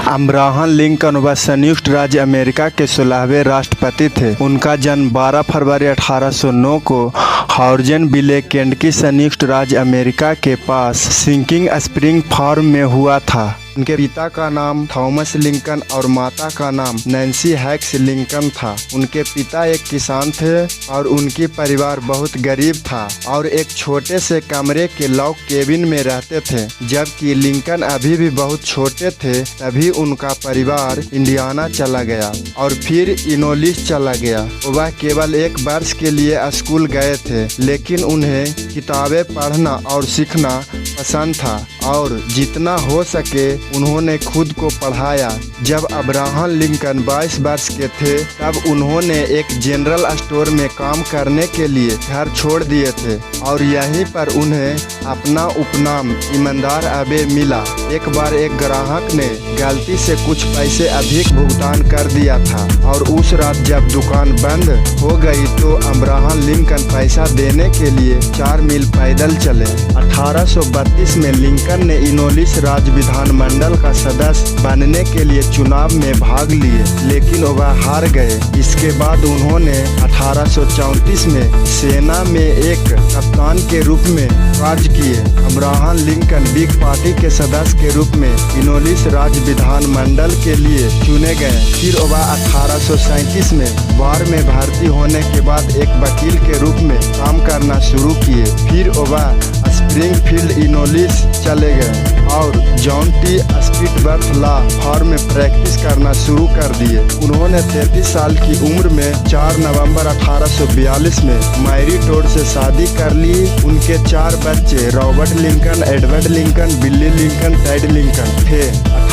Abraham Lincoln वह संयुक्त राज्य अमेरिका के 16वें राष्ट्रपति थे। उनका जन्म 12 फरवरी 1809 को हॉर्जेन विले, केंटकी, संयुक्त राज्य अमेरिका के पास सिंकिंग स्प्रिंग फार्म में हुआ था। उनके पिता का नाम थॉमस लिंकन और माता का नाम नैन्सी हैक्स लिंकन था। उनके पिता एक किसान थे और उनकी परिवार बहुत गरीब था और एक छोटे से कमरे के लॉग केबिन में रहते थे। जबकि लिंकन अभी भी बहुत छोटे थे तभी उनका परिवार इंडियाना चला गया और फिर इलिनॉइस चला गया। वह केवल एक वर्ष के लिए स्कूल गए थे, लेकिन उन्हें किताबें पढ़ना और सीखना पसंद था और जितना हो सके उन्होंने खुद को पढ़ाया। जब अब्राहम लिंकन 22 वर्ष के थे तब उन्होंने एक जनरल स्टोर में काम करने के लिए घर छोड़ दिए थे और यहीं पर उन्हें अपना उपनाम ईमानदार अबे मिला। एक बार एक ग्राहक ने गलती से कुछ पैसे अधिक भुगतान कर दिया था और उस रात जब दुकान बंद हो गई तो अब्राहम लिंकन पैसा देने के लिए 4 मील पैदल चले। 1832 में लिंकन ने इलिनॉइस राज्य विधानमंडल का सदस्य बनने के लिए चुनाव में भाग लिए, लेकिन वह हार गए। इसके बाद उन्होंने 1834 में सेना में एक कप्तान के रूप में कार्य किए। अब्राहम लिंकन बिग पार्टी के सदस्य के रूप में इलिनॉइस राज्य विधानमंडल के लिए चुने गए। फिर वह 1837 में वार में भर्ती होने के बाद एक वकील के रूप में काम करना शुरू किए। फिर वह स्प्रिंगफील्ड इलिनॉइस चले गए और जॉन टी स्पिटवर्थ लॉ फर्म में प्रैक्टिस करना शुरू कर दिए। उन्होंने 33 साल की उम्र में 4 नवंबर 1842 में मैरी टोड से शादी कर ली। उनके 4 बच्चे रॉबर्ट लिंकन, एडवर्ड लिंकन, बिली लिंकन, टेड लिंकन थे।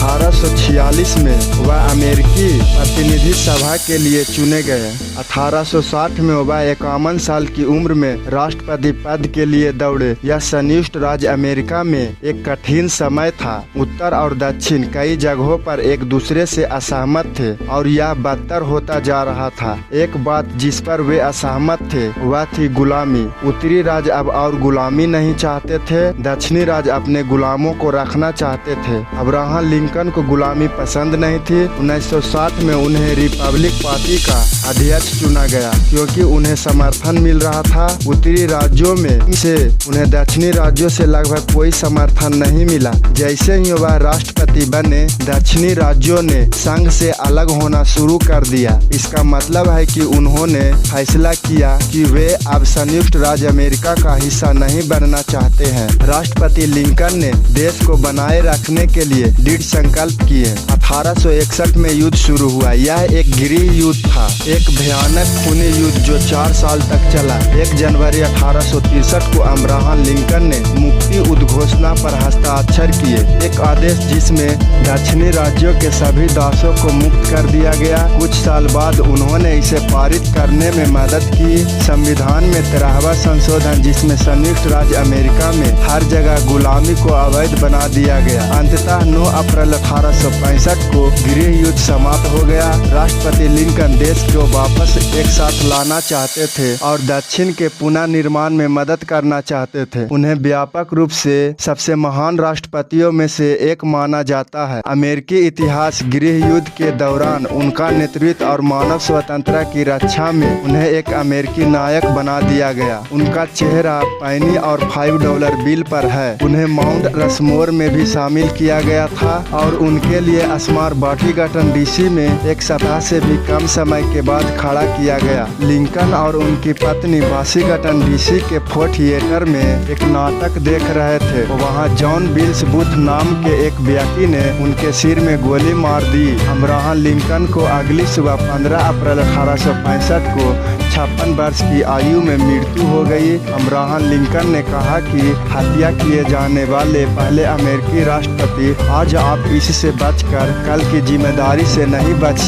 1846 में वह अमेरिकी प्रतिनिधि सभा के लिए चुने गए। 1860 में वह 51 साल की उम्र में राष्ट्रपति पद के लिए दौड़े। यह संयुक्त राज्य अमेरिका में एक कठिन समय था। उत्तर और दक्षिण कई जगहों पर एक दूसरे से असहमत थे और यह बदतर होता जा रहा था। एक बात जिस पर वे असहमत थे वह थी गुलामी। उत्तरी राज्य अब और गुलामी नहीं चाहते थे, दक्षिणी राज्य अपने गुलामों को रखना चाहते थे। अब्राहम लिंकन को गुलामी पसंद नहीं थी। 1960 में उन्हें रिपब्लिक पार्टी का अध्यक्ष चुना गया क्योंकि उन्हें समर्थन मिल रहा था। उत्तरी राज्यों में से उन्हें दक्षिणी राज्यों से लगभग कोई समर्थन नहीं मिला। जैसे ही वह राष्ट्रपति बने दक्षिणी राज्यों ने संघ से अलग होना शुरू कर दिया। इसका मतलब है कि उन्होंने फैसला किया कि वे अब संयुक्त राज्य अमेरिका का हिस्सा नहीं बनना चाहते हैं। राष्ट्रपति लिंकन ने देश को बनाए रखने के लिए दृढ़ संकल्प किए। 1861 में युद्ध शुरू हुआ। यह एक गृह युद्ध था, एक भयानक खूनी युद्ध जो 4 साल तक चला। 1 जनवरी 1863 को अब्राहम लिंकन ने मुक्ति उद्घोषणा पर हस्ताक्षर किए, एक आदेश जिसमें दक्षिणी राज्यों के सभी दासों को मुक्त कर दिया गया। कुछ साल बाद उन्होंने इसे पारित करने में मदद की। संविधान में 13वां संशोधन जिसमें संयुक्त राज्य अमेरिका में हर जगह गुलामी को अवैध बना दिया गया। अंततः 9 अप्रैल 1865 को गृह युद्ध समाप्त हो गया। राष्ट्रपति लिंकन देश को वापस एक साथ लाना चाहते थे और दक्षिण के पुनः निर्माण में मदद करना चाहते थे। उन्हें व्यापक रूप से सबसे महान राष्ट्रपतियों में से एक माना जाता है। अमेरिकी इतिहास गृह युद्ध के दौरान उनका नेतृत्व और मानव स्वतंत्रता की रक्षा में उन्हें एक अमेरिकी नायक बना दिया गया। उनका चेहरा पैनी और $5 बिल पर है। उन्हें माउंट रशमोर में भी शामिल किया गया था और उनके लिए स्मारक वाशिंगटन डीसी में एक सप्ताह से भी कम समय के बाद खड़ा किया गया। लिंकन और उनकी पत्नी वाशिंगटन डीसी के फोर्ड थिएटर में एक नाटक देख रहे थे। वहाँ जॉन बिल्स बूथ नाम के एक व्यक्ति ने उनके सिर में गोली मार दी। अब्राहम लिंकन को अगली सुबह 15 अप्रैल 1865 को 56 वर्ष की आयु में मृत्यु हो गई। अब्राहम लिंकन ने कहा कि हत्या किए जाने वाले पहले अमेरिकी राष्ट्रपति आज आप इससे बचकर कल की जिम्मेदारी से नहीं बच